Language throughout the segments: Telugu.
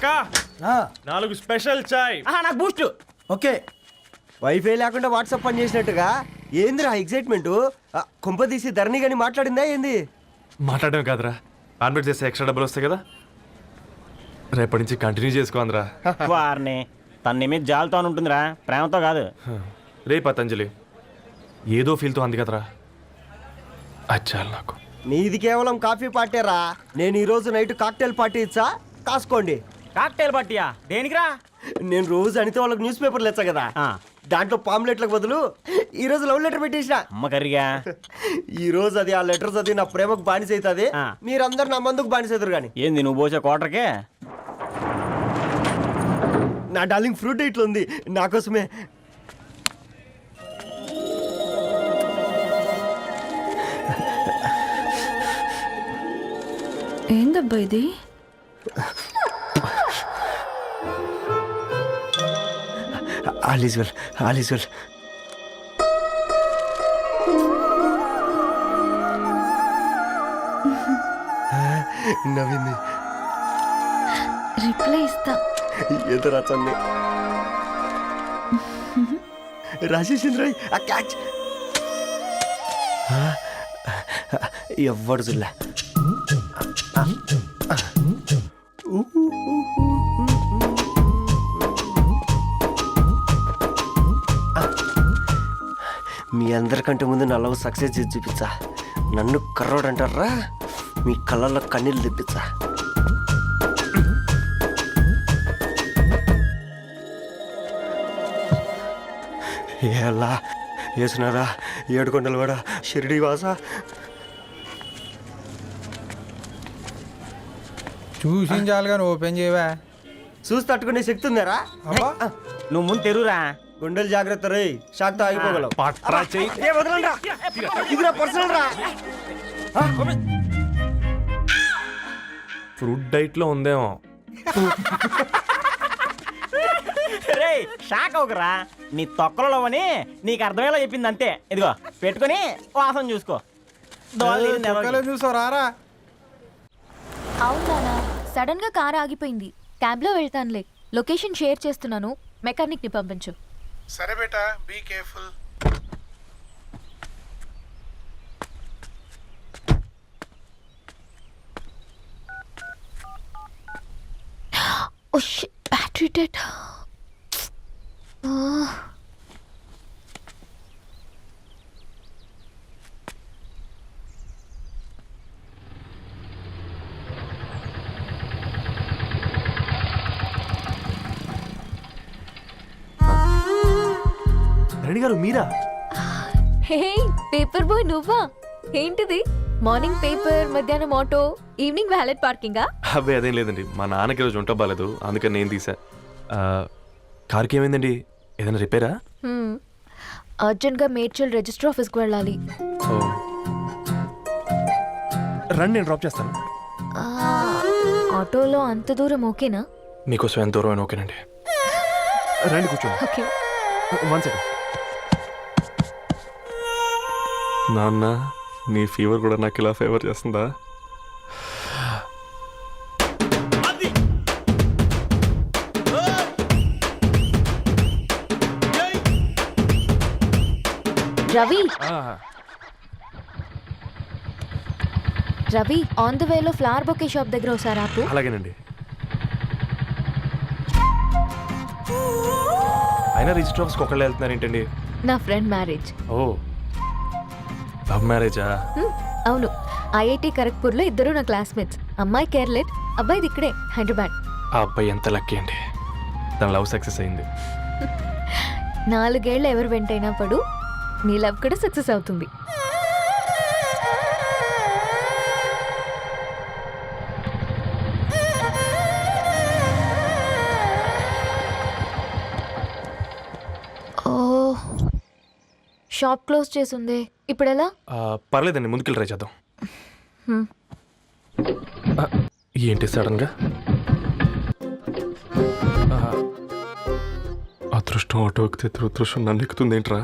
కాకా 4 స్పెషల్ చాయ్. నాకు బూస్ట్. ఓకే. వైఫై లేకుండా వాట్సాప్ పని చేసినట్టుగా ఏందిరా ఎగ్జైట్మెంట్? కొంప తీసి ధరణి గాని మాట్లాడిందా ఏంది? మాట్లాడడం కాదురా, కాన్వర్ట్ చేస్తే ఎక్స్ట్రా డబ్బులు వస్తాయి కదా, రేపటి నుంచి కంటిన్యూ చేసుకోందిరా. వారిని తన నీ మీద జాలతో ఉంటుందిరా, ప్రేమతో కాదు. రే పతంజలి, ఏదో ఫీల్తో అంది కదరా, అచ్చాలి నాకు. నీది కేవలం కాఫీ పార్టీరా. నేను ఈ రోజు నైట్ కాక్టైల్ పార్టీ ఇచ్చా, కాసుకోండి. కాక్టైల్ పార్టీయా? దేనికిరా? నేను రోజు అనితే వాళ్ళకి న్యూస్ పేపర్లు ఇచ్చా కదా, దాంట్లో పాంప్లెట్లకు బదులు ఈ రోజు లవ్ లెటర్ పెట్టేసిన. అమ్మ కర్రీగా ఈ రోజు అది ఆ లెటర్ చదివి నా ప్రేమకు బానిస అవుతుంది, మీరందరు నా మందుకు బానిస అవుతారు. కానీ ఏంది నువ్వు పోసే కోటర్కే? నా డార్లింగ్ ఫ్రూట్ ఇట్లా ఉంది నా కోసమే. ఏందబ్బా ఇది? All is well, all is well. నవ్వింది. రిప్లై ఇస్తా. ఏదో రాచండి రాజేసింద్ర ఆ క్యాచ్ ఎవ్వడు చూడలే. మీ అందరికంటే ముందు నా లవ్ సక్సెస్ చేసి చూపించా. నన్ను కర్రోడు అంటారా, మీ కళ్ళల్లో కన్నీళ్ళు తెప్పించా. ఎలా వేసినారా ఏడుకొండలు కూడా షిరిడి వాస. చూసించాలి కానీ ఓపెన్ చేయవా? చూసి తట్టుకునే శక్తి ఉందారా? నువ్వు ముందు తెరురా. గుండెలు జాగ్రత్త రే, షాక్తో ఆగిపోగలవు. పట్రా చెయ్యి. ఇదిరా పర్సనల్ రా. ఫ్రూట్ డైట్ లో ఉందేమో. రే షాక్ అవకరా, నీ తొక్కలలో అని నీకు అర్థమయ్యేలా చెప్పింది అంతే. ఇదిగో పెట్టుకొని వాసన చూసుకో. చూసావు రారా? అవునా, సడన్ గా కార్ ఆగిపోయింది. క్యాబ్ లో వెళ్తానులే. లొకేషన్ షేర్ చేస్తున్నాను, మెకానిక్ ని పంపించు. సరే బేటా, be careful. Oh shit, battery dead. Reddy గారు మీరా? హే పేపర్ బాయ్, నువ్వా? ఏంటిది? మార్నింగ్ పేపర్, మధ్యాహ్నం ఆటో, ఈవినింగ్ వ్యాలెట్ పార్కింగా? అబ్బాయి అదేం లేదండి, మా నాన్నకి రోజు ఉంట బాగాలేదు, అందుకని నేను తీసా. కార్కి ఏమైందండి? ఏదైనా రిపేరా? అర్జెంట్ గా మేడ్చల్ రిజిస్టర్ ఆఫీస్కి వెళ్ళాలి. రండి, నేను డ్రాప్ చేస్తాను. ఆటోలో అంత దూరం ఓకేనా? మీకోసం ఎంత దూరం అయినా ఓకేనండి. రండి కూర్చోండి. ఓకే. 1 సెకండ్. నాన్న, నీ ఫీవర్ కూడా నాకు ఇలా ఫేవర్ చేస్తుందా? రవి, రవి ఆన్ ద వేలో ఫ్లవర్ బొకే షాప్ దగ్గర ఒకసారి ఆపు. అలాగేనండి. అయినా రిజిస్టర్ ఆఫీస్కి ఒకళ్ళు వెళ్తున్నారు ఏంటండి? నా ఫ్రెండ్ మ్యారేజ్. ఓ, లవ్ మ్యారేజా? అవును, ఐఐటి ఖరగ్పూర్లో ఇద్దరు నా క్లాస్మేట్స్. అమ్మాయి కేర్లెట్, అబ్బాయిది ఇక్కడే హైదరాబాద్. ఆ అబ్బాయి ఎంత లక్కీ అండి, తన లవ్ సక్సెస్ అయింది. 4 ఏళ్ళు ఎవరు వెంటైనా పడు, నీ లవ్ కూడా సక్సెస్ అవుతుంది. ఓ, షాప్ క్లోజ్ చేసింది, ఇప్పుడు ఎలా? పర్లేదండి, ముందుకెళ్ళి ట్రై చేద్దాం. ఏంటి సడన్గా? అదృష్టం ఆటో ఎక్కితే దురదృష్టం నన్ను ఎక్కుతుంది ఏంట్రా?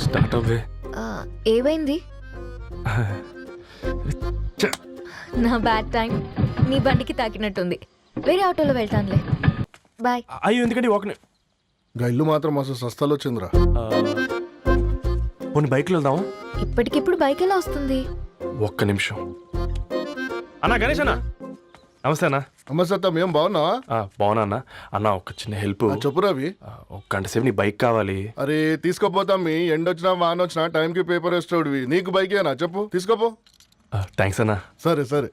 స్టార్ట్ అవ్వే. ఏమైంది? నా బ్యాడ్ టైం నీ బండికి తాకినట్టుంది. వేరే ఆటోలో వెళ్తానులే. బాయ్. అయ్యో ఎందుకండి ఒక గా ఇల్లు మాత్రం అసలు సస్తాలో వచ్చిందిరా. పోనీ బైక్లో వెళ్దామా? ఇప్పటికిప్పుడు బైక్ ఎలా వస్తుంది? ఒక్క నిమిషం. అన్నా గణేష్ అన్న, నమస్తే అన్న. నమస్తే, ఏం బాగున్నావా? బాగున్నా అన్న. అన్న ఒక చిన్న హెల్ప్. చెప్పు రవి. ఒక గంట సేపు నీ బైక్ కావాలి. అరే తీసుకోపోతాం, మీ ఎండొచ్చినా వాన వచ్చినా టైంకి పేపర్ వేస్తాడువి. నీకు బైకేనా చెప్పు, తీసుకోపో. థ్యాంక్స్ అన్న. సరే సరే.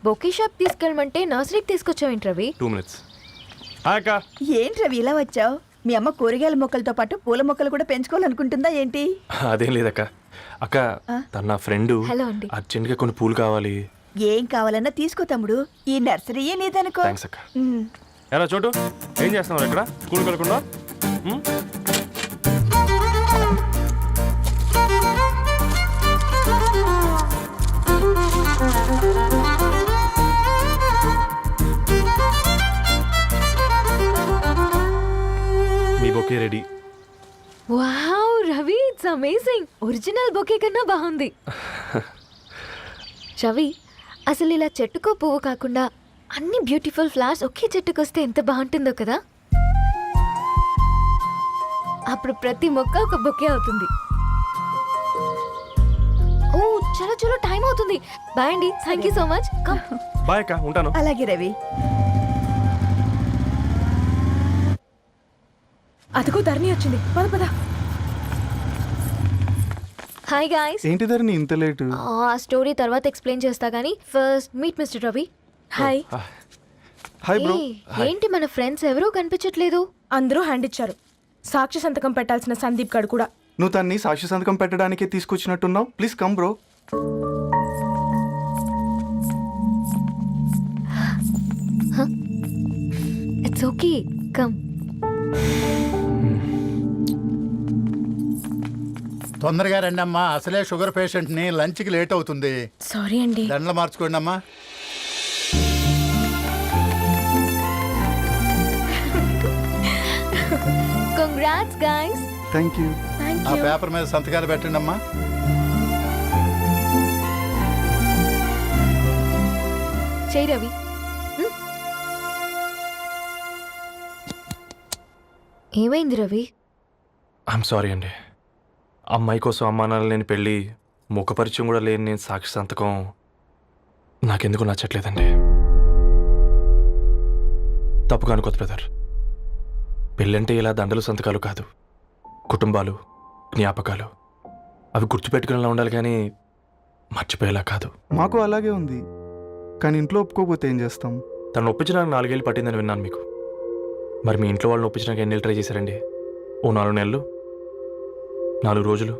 బొకే షాప్ తీసుకెళ్ళమంటే నర్సరీకి తీసుకొచ్చావేంటి రవి? 2 minutes. హాయ్ అక్క. ఏంటి రవి ఇలా వచ్చావు? మీ అమ్మ కూరగాయల మొక్కలతో పాటు పూల మొక్కలు కూడా పెంచుకోవాలనుకుంటుందా ఏంటి? అదేం లేదక్క. అక్క తన నా ఫ్రెండ్. హలో అండి. అర్జెంట్గా కొన్ని పూలు కావాలి. ఏం కావాలన్నా తీసుకో తమ్ముడు, ఈ నర్సరీయే నీదనుకో. థ్యాంక్స్ అక్క. ఎలా చోటు ఏం చేస్తున్నావు ఇక్కడ? స్కూల్కి వెళ్ళకుండా? మీ bouquet ready. Wow Ravi, it's amazing. Original bouquet కన్నా బాగుంది. రవి, అసలు ఇలా చెట్టుకో పువ్వు కాకుండా అన్ని బ్యూటిఫుల్ ఫ్లవర్స్ ఒకే చెట్టుకు వస్తే ఎంత బాగుంటుందో కదా. అప్పుడు ప్రతి మొక్క ఒక బొకే అవుతుంది. ఓ చలో చలో, టైం అవుతుంది. బాయ్ అండి, thank you so much. Bye అక్క, ఉంటాను. అలాగే రవి. అదిగో ధరణి వచ్చింది, పద పద. Hi guys. ఏంటి ధరణి ఇంత లేటు? ఆ స్టోరీ తర్వాత ఎక్స్ప్లెయిన్ చేస్తా గానీ first meet mister Ravi. Hi. Hi bro. ఏంటి మన ఫ్రెండ్స్ ఎవరూ కనిపించట్లేదు? అందరూ హ్యాండ్ ఇచ్చారు. సాక్షి సంతకం పెట్టాల్సిన సందీప్ గడు కూడా. నువ్వు తన్ని సాక్షి సంతకం పెట్టడానికే తీసుకొచ్చినట్టున్నావు. Please come bro. It's okay, come. తొందరగా రండి అమ్మా, అసలే షుగర్ పేషెంట్ ని, లంచ్కి లేట్ అవుతుంది. సారీ అండి. దండలు మార్చుకోండి అమ్మా. Congrats guys. Thank you. ఆ పేపర్ మీద సంతకాలు పెట్టండి అమ్మా. చెయ్యి రవి. ఏమైంది రవి? ఐఎమ్ సారీ అండి. అమ్మాయి కోసం అమ్మా నాన్న లేని పెళ్ళి, ముఖపరిచయం కూడా లేని నేను సాక్షి సంతకం నాకెందుకు నచ్చట్లేదండి. తప్పుగా అనుకోదు బ్రదర్. పెళ్ళంటే ఇలా దండలు సంతకాలు కాదు, కుటుంబాలు, జ్ఞాపకాలు. అవి గుర్తుపెట్టుకునేలా ఉండాలి కానీ మర్చిపోయేలా కాదు. మాకు అలాగే ఉంది, కానీ ఇంట్లో ఒప్పుకోకపోతే ఏం చేస్తాం? తను ఒప్పించడానికి 4 ఏళ్ళు పట్టిందని విన్నాను మీకు. మరి మీ ఇంట్లో వాళ్ళని ఒప్పించడానికి ఎన్ని ఏళ్ళు ట్రై చేశారండి? ఓ 4 నెలలు, 4 రోజులు,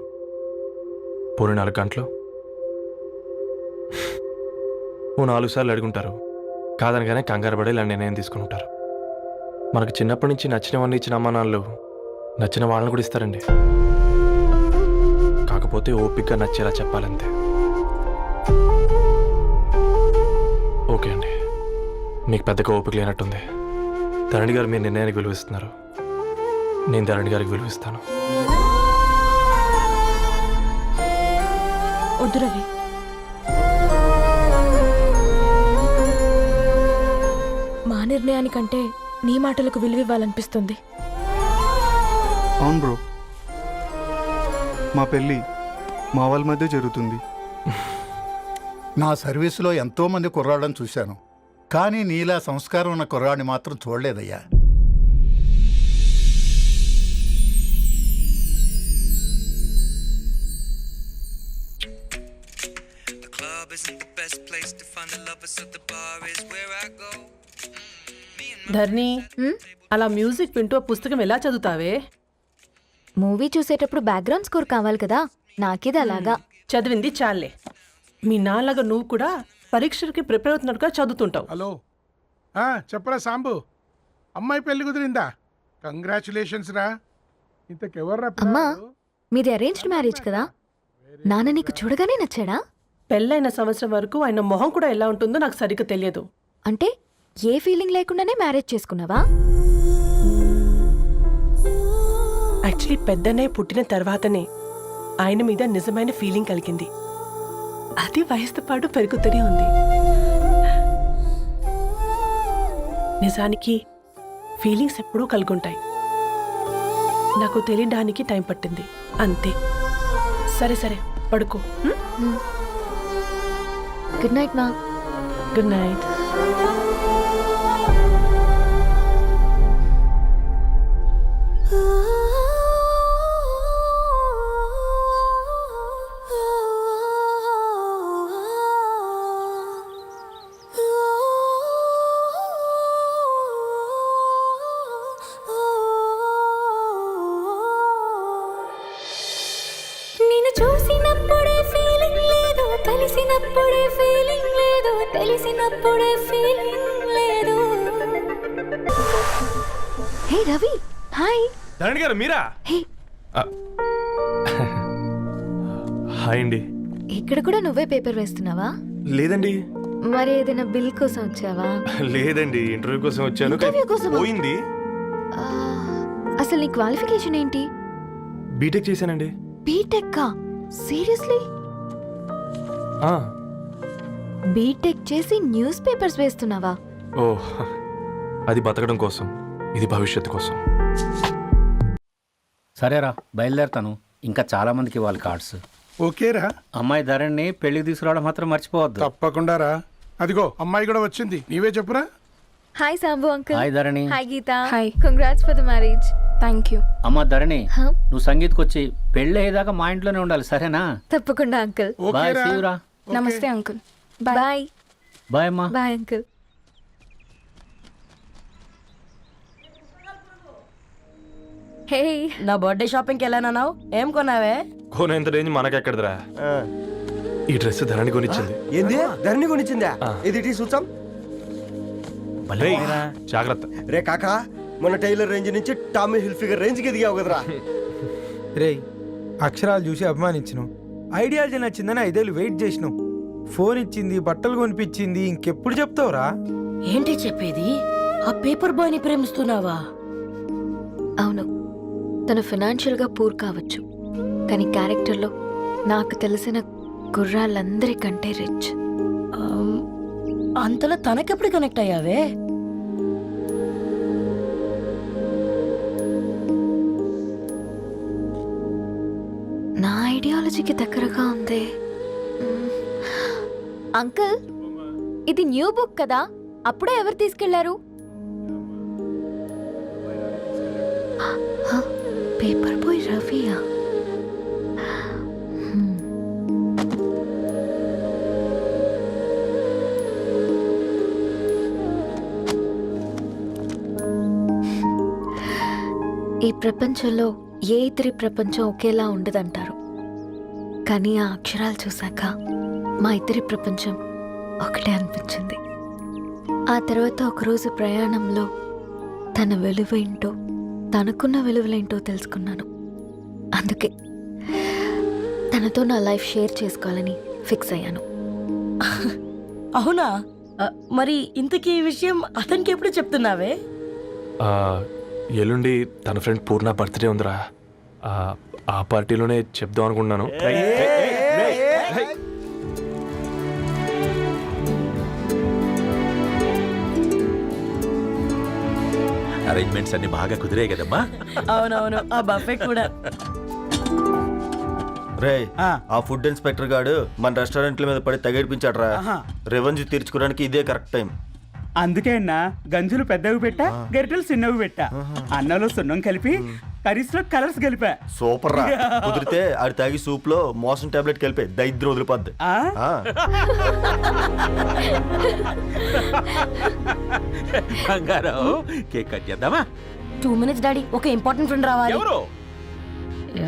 పోనీ 4 గంటలు, ఓ 4 సార్లు అడుగుంటారు. కాదనగానే కంగారు పడి ఇలా నిర్ణయం తీసుకుని ఉంటారు. మనకు చిన్నప్పటి నుంచి నచ్చినవన్నీ ఇచ్చిన అమ్మా నాన్నలు నచ్చిన వాళ్ళని కూడా ఇస్తారండి. కాకపోతే ఓపికగా నచ్చేలా చెప్పాలంతే. ఓకే అండి, మీకు పెద్దగా ఓపిక లేనట్టుంది. ధరణి గారు మీ నిర్ణయానికి విలువిస్తున్నారు, నేను ధరణి గారికి విలువిస్తాను. వద్దు రవి. మా నిర్ణయానికంటే నీ మాటలకు విలువివ్వాలనిపిస్తుంది. అవును బ్రో, మా పెళ్ళి మా వాళ్ళ మధ్య జరుగుతుంది. నా సర్వీసులో ఎంతో మంది కుర్రాళ్ళని చూశాను, కానీ నీలా సంస్కారం ఉన్న కుర్రాడిని మాత్రం చూడలేదయ్యా. ధర్ని, హ్మ్? అలా మ్యూజిక్ వింటూ ఆ పుస్తకం ఎలా చదువుతావే? మూవీ చూసేటప్పుడు బ్యాక్గ్రౌండ్ స్కోర్ కావాలి కదా, నాకిది అలాగా. చదివింది చాలే. మీ నాన్నగా నువ్వు కూడా పరీక్షలకి ప్రిపేర్ అవుతున్నట్టుగా చదువుతుంటావు. హలో చెప్పరా సాంబు, అమ్మాయి పెళ్లి కుదిరిందా? కంగ్రాచులేషన్స్ రా. ఇంతకెవర్రా అమ్మా, పిల్లాడు? మీది అరేంజ్డ్ మ్యారేజ్ కదా, నాన్న నీకు చూడగానే నచ్చాడా? పెళ్ళైన సంవత్సరం వరకు ఆయన మొహం కూడా ఎలా ఉంటుందో నాకు సరిగ్గా తెలియదు. అంటే ఏ ఫీలింగ్ లేకుండానే మ్యారేజ్ చేసుకున్నావా? యాక్చువల్లీ పెద్దనే పుట్టిన తర్వాతనే ఆయన మీద నిజమైన ఫీలింగ్ కలిగింది. అది వయసుతో పాటు పెరుగుతూనే ఉంది. నిజానికి ఫీలింగ్స్ ఎప్పుడూ కలుగుంటాయి. నాకు తెలియడానికి టైం పట్టింది అంతే. సరే సరే పడుకో. గుడ్ నైట్ మా. Good night. నిన్ను చూసినప్పుడే ఫీలింగ్ లేదు, తెలిసినప్పుడే ఫీలింగ్ లేదు, తెలిసినప్పుడే ఫీలింగ్ లేదు. హే రవి, హాయ్. ధరణి గారు మీరా? హే, హాయ్ అండి. ఇక్కడ కూడా నువ్వే పేపర్ వేస్తున్నావా? లేదండి. మరి ఏదైనా బిల్ కోసం వచ్చావా? లేదండి, ఇంటర్వ్యూ కోసం వచ్చాను. ఇంటర్వ్యూ కోసమా? పోయింది. ఆ, అసలు నీ క్వాలిఫికేషన్ ఏంటి? బీటెక్ చేశానండి. బీటెక్? సీరియస్లీ? బీటెక్ చేసి న్యూస్ పేపర్స్ వేస్తున్నావా? ఓ, అది బతకడం కోసం, ఇది భవిష్యత్తు కోసం. సరేరా, బయలుదేరుతాను. ఇంకా చాలా మందికి ఇవ్వాలి కార్డ్స్. ఓకేరా, అమ్మాయి ధరణి పెళ్లికి తీసుకురావడం మాత్రం మర్చిపోవద్దు. తప్పకుండా రా. అదిగో అమ్మాయి కూడా వచ్చింది, నీవే చెప్పురా. Hi Sambu uncle. Hi Dharani. Hi Geetha. Hi. Congrats for the marriage. Thank you. అమ్మ ధరణి, Huh? నువ్వు సంగీత్కి వచ్చి పెళ్ళి అయ్యేదాకా మా ఇంట్లోనే ఉండాలి, సరేనా? తప్పకుండా అంకుల్. బాయ్, ఓకేరా. see you రా. నమస్తే అంకుల్. బాయ్. బాయ్ అమ్మా. Bye uncle. హే, నా బర్త్డే షాపింగ్కి వెళ్ళానన్నావు, ఏం కొన్నావే? కోనేంత రేంజ్ మనకెక్కడదిరా. ఈ డ్రెస్ ధరణి కొనిచ్చింది. ఏంది ధరణి కొనిచ్చిందా? ఇది టీ సూచం. రేయ్, జాగ్రత్త. రే కాకా, మన టైలర్ రేంజ్ నుంచి టామీ హిల్ఫిగర్ రేంజ్ కి ఎదిగావు కదరా. రే, అక్షరాలు చూసి అభిమానించను, ఐడియాలజీ నచ్చిందని 5 ఏళ్ళు వెయిట్ చేసినావు. ఫోన్ ఇచ్చింది, బట్టలు కొనిపించింది, ఇంకెప్పుడు చెప్తావురా? ఏంటి చెప్పేది? ఆ పేపర్ బాయ్ ని ప్రేమిస్తున్నావా? అవును, తను ఫినాన్షియల్గా పూర్ కావచ్చు, కానీ క్యారెక్టర్లో నాకు తెలిసిన గుర్రాలందరికంటే రిచ్. అంతలో తనకెప్పుడు కనెక్ట్ అయ్యావే? నా ఐడియాలజీకి దగ్గరగా ఉంది. అంకుల్, ఇది న్యూ బుక్ కదా, అప్పుడే ఎవరు తీసుకెళ్లారు? పేపర్ బాయ్ రవియా? ఈ ప్రపంచంలో ఏ ఇద్దరి ప్రపంచం ఒకేలా ఉండదంటారు, కానీ ఆ అక్షరాలు చూశాక మా ఇద్దరి ప్రపంచం ఒకటే అనిపించింది. ఆ తర్వాత ఒకరోజు ప్రయాణంలో తన విలువేంటో, తనకున్న విలువలేంటో తెలుసుకున్నాను. అందుకే తనతో నా లైఫ్ షేర్ చేసుకోవాలని ఫిక్స్ అయ్యాను. అవునా? మరి ఇంతకీ ఈ విషయం అతనికి ఎప్పుడు చెప్తున్నావే? ఎల్లుండి తన ఫ్రెండ్ పూర్ణ బర్త్డే ఉందిరా. ఆ పార్టీలోనే చెప్దాం అనుకున్నాను. అరేంజ్మెంట్స్ అన్ని బాగా కుదిరాయి కదమ్మా. అవునవును, ఆ బఫే కూడా. రే ఆ ఫుడ్ ఇన్స్పెక్టర్ గాడు మన రెస్టారెంట్ల మీద పడి తగేడిపించాడరా. రెవెన్యూ తీర్చుకోవడానికి ఇదే కరెక్ట్ టైం. అందుకే అన్న గంజులు పెద్దవి పెట్టా గరిటెలు చిన్నవి పెట్టా అన్నంలో సున్నం కలిపి కర్రీస్లో కలర్స్ కలిపా. సూపర్ రా. కుదిరితే ఆడి తాగి సూప్ లో మోషన్ టాబ్లెట్ కలిపి దైద్రం వదిలిపోద్ది. బంగారం కేక్ కట్ చేద్దామా? 2 minutes డాడీ, ఒక ఇంపార్టెంట్ ఫ్రెండ్ రావాలి. ఎవరు?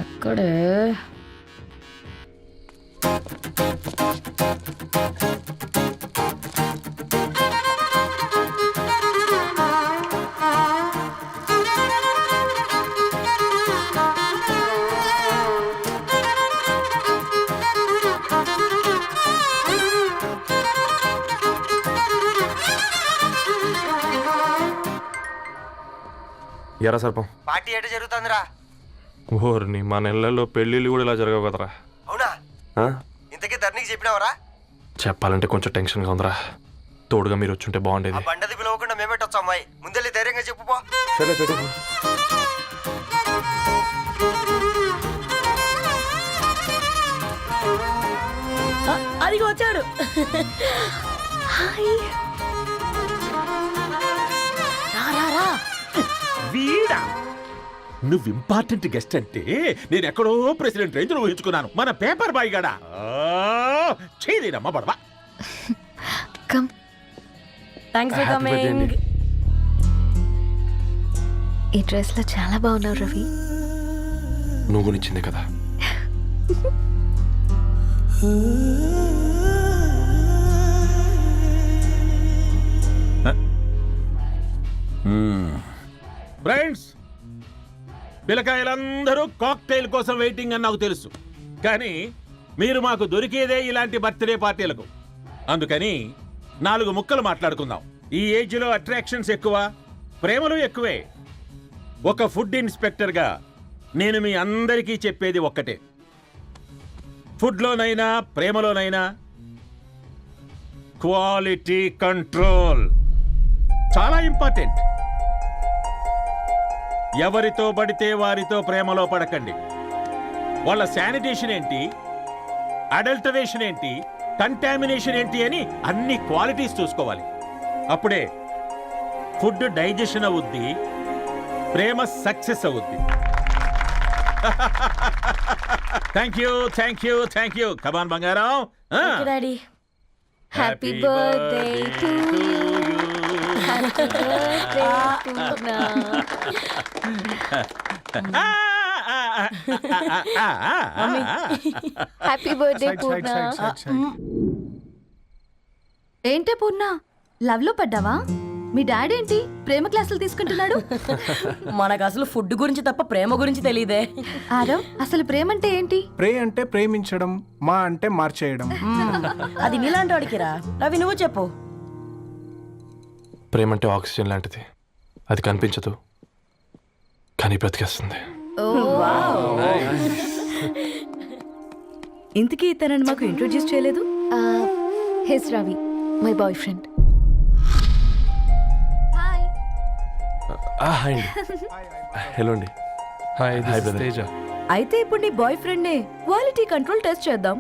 ఎక్కడే? ఎరా సర్పం, పార్టీ ఎట జరుగుతుందిరా? ఓర్ని మా నెలల్లో పెళ్ళిళ్ళు కూడా ఇలా జరగవు కదరా. అవునా? ఆ? ఇంతకీ ధరణికి చెప్పినావరా? చెప్పాలంటే కొంచెం టెన్షన్గా ఉందిరా. తోడుగా మీరు వచ్చుంటే ఆ బాగుండేది. బండది పిలవకుండా మేమెట్టొచ్చు అమ్మాయి. ముందెళ్ళి ధైర్యంగా చెప్పుపో. సరే పెట్టు. అదిగో వచ్చాడు. వీడా? నువ్వు ఇంపార్టెంట్ గెస్ట్ అంటే నేను ఎక్కడో ప్రెసిడెంట్ రేంజ్ ఊహించుకున్నాను. మన పేపర్ బాయ్ గడా చేయలేనమ్మా బడవా. Come. Thanks for Happy birthday coming. అండి. ఈ డ్రెస్ లో చాలా బాగున్నావు రవి. నువ్వు కొనిచ్చింది కదా. ఫ్రెండ్స్, పిల్లకాయలందరూ కాక్టైల్ కోసం వెయిటింగ్ అని నాకు తెలుసు. కానీ మీరు మాకు దొరికేదే ఇలాంటి బర్త్డే పార్టీలకు. అందుకని 4 ముక్కలు మాట్లాడుకుందాం. ఈ ఏజ్లో అట్రాక్షన్స్ ఎక్కువ, ప్రేమలు ఎక్కువే. ఒక ఫుడ్ ఇన్స్పెక్టర్గా నేను మీ అందరికీ చెప్పేది ఒక్కటే. ఫుడ్లోనైనా ప్రేమలోనైనా క్వాలిటీ కంట్రోల్ చాలా ఇంపార్టెంట్. ఎవరితో పడితే వారితో ప్రేమలో పడకండి. వాళ్ళ శానిటేషన్ ఏంటి, అడల్టరేషన్ ఏంటి, కంటామినేషన్ ఏంటి అని అన్ని క్వాలిటీస్ చూసుకోవాలి. అప్పుడే ఫుడ్ డైజెషన్ అవుద్ది, ప్రేమ సక్సెస్ అవుద్ది. Thank you, thank you, thank you. Come on బంగారం. Daddy. Happy birthday to you. Happy birthday Purna. Happy birthday Purna. ఏంటే పూర్ణ, లవ్ లో పడ్డావా? మీ డాడీ ఏంటి ప్రేమ క్లాసులు తీసుకుంటున్నాడు? మనకు అసలు ఫుడ్ గురించి తప్ప ప్రేమ గురించి తెలియదే. ఆరవ్, అసలు ప్రేమ అంటే ఏంటి? ప్రే అంటే ప్రేమించడం, మా అంటే మార్చేయడం. అది నీలాంటి వాడికిరా. రవి నువ్వు చెప్పు. ప్రేమ అంటే ఆక్సిజన్ లాంటిది. అది కనిపించదు కానీ బ్రతికేస్తుంది. ఇంతకీ తనని మాకు ఇంట్రొడ్యూస్ చేయలేదు. He's Ravi, my boyfriend. Hi అండి. హలో అండి. Hi brother. తేజ. అయితే ఇప్పుడు నీ బాయ్ ఫ్రెండ్ నే క్వాలిటీ కంట్రోల్ టెస్ట్ చేద్దాం.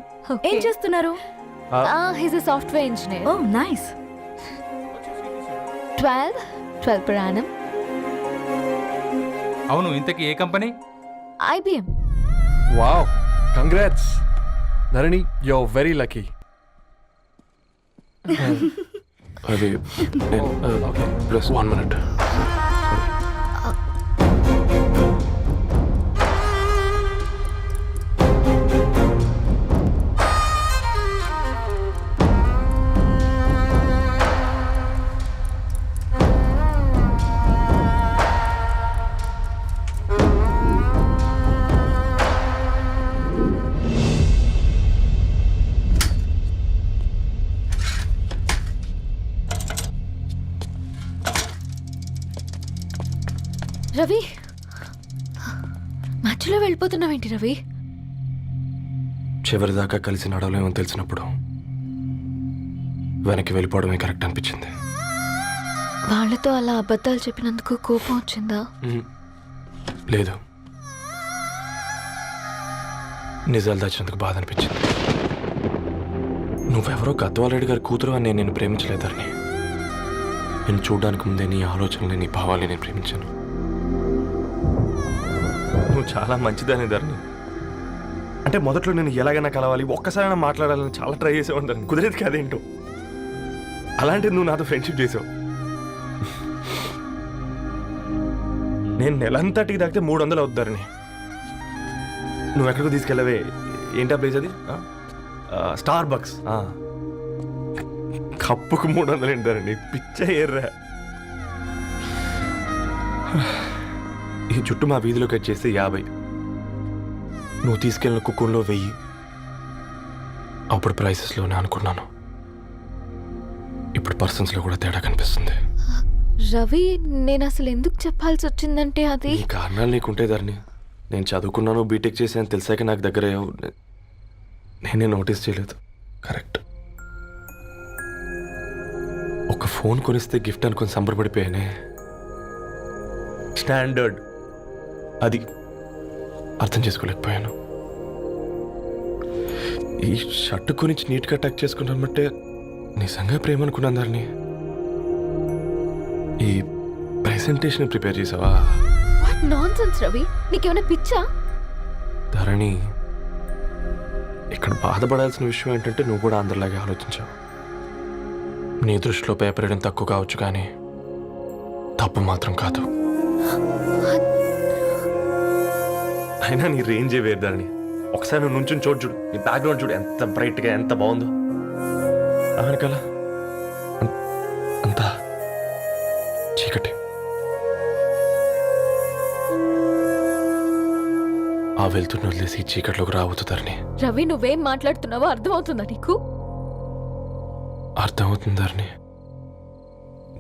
ఏం చేస్తున్నారు? He's a software engineer. Oh nice. 12 per annum. అవును, ఇంతకీ ఏ company? IBM. Wow, congrats Dharani, you are very lucky. అది ఓకే, ప్లస్ 1 minute. రవి, మధ్యలో వెళ్ళిపోతున్నావేంటి రవి? చివరిదాకా కలిసి నడవలేమని తెలిసినప్పుడు వెనక్కి వెళ్ళిపోవడమే కరెక్ట్ అనిపించింది. వాళ్ళతో అలా అబద్ధాలు చెప్పినందుకు కోపం వచ్చిందా? లేదు, నిజాలు దాచినందుకు బాధ అనిపించింది. నువ్వెవరో గద్వాలరెడ్డి గారి కూతురు అని నేను నిన్ను ప్రేమించలేదని. నేను చూడడానికి ముందే నీ ఆలోచనలు, నీ భావాలని నేను ప్రేమించాను. నువ్వు చాలా మంచిదని ధరణి. అంటే మొదట్లో నేను ఎలాగైనా కలవాలి, ఒక్కసారైనా మాట్లాడాలని చాలా ట్రై చేసేవాడిని ధరణి. కుదిరేది కాదేంటో. అలాంటిది నువ్వు నాతో ఫ్రెండ్షిప్ చేసావు. నేను నెలంతటికి తాకితే 300 అవుతారని. నువ్వు ఎక్కడికి తీసుకెళ్ళవే? ఏంటా ప్లేస్ అది? Star bucks. కప్పుకు 300 ఏంటారండి, పిచ్చ ఎర్రా. ఈ చుట్టూ మా వీధిలోకి వచ్చేస్తే 50. నువ్వు తీసుకెళ్ళిన కుక్కర్లో 1000. అప్పుడు ప్రైసెస్లోనే అనుకున్నాను. ఇప్పుడు పర్సన్స్లో కూడా తేడా కనిపిస్తుంది. రవి, నేను అసలు ఎందుకు చెప్పాల్సి వచ్చిందంటే అది ఈ కారణాలు నీకుంటే ధరణి. నేను చదువుకున్నాను, బీటెక్ చేశాను తెలిసాక నాకు దగ్గర నేనే నోటీస్ చేయలేదు. కరెక్ట్. ఒక ఫోన్ కొనిస్తే గిఫ్ట్ అనుకుని సంబరపడిపోయానే. స్టాండర్డ్ అది అర్థం చేసుకోలేకపోయాను. ఈ షర్ట్ కొనిచ్చి నీట్గా టక్ చేసుకున్నామంటే నిజంగా ప్రేమ అనుకున్నాను ధరణి. ఈ ప్రెజెంటేషన్ ప్రిపేర్ చేసావా? వాట్ నాన్సెన్స్ రవి, నీకేమైనా పిచ్చా? ధరణి, ఇక్కడ బాధపడాల్సిన విషయం ఏంటంటే నువ్వు కూడా అందరిలాగే ఆలోచించావు. నీ దృష్టిలో పేపర్ వేయడం తక్కువ కావచ్చు, కానీ తప్పు మాత్రం కాదు. అయినా నీ రేంజే వేరు ధరణి. ఒకసారి నువ్వు నుంచుని చూడు, నీ బ్యాక్గ్రౌండ్ చూడు ఎంత బ్రైట్గా, ఎంత బాగుందో. వెనకాల అంతా చీకటి. ఆ వెళ్తున్న వదిలేసి చీకట్లోకి రాబోతుందని. రవి, నువ్వేం మాట్లాడుతున్నావో అర్థమవుతుందా నీకు? అర్థమవుతుందని.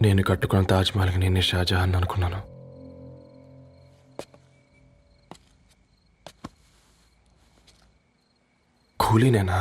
నేను కట్టుకున్న తాజ్మహల్కి నేనే షాజహాన్ అనుకున్నాను. కూలీనేనా?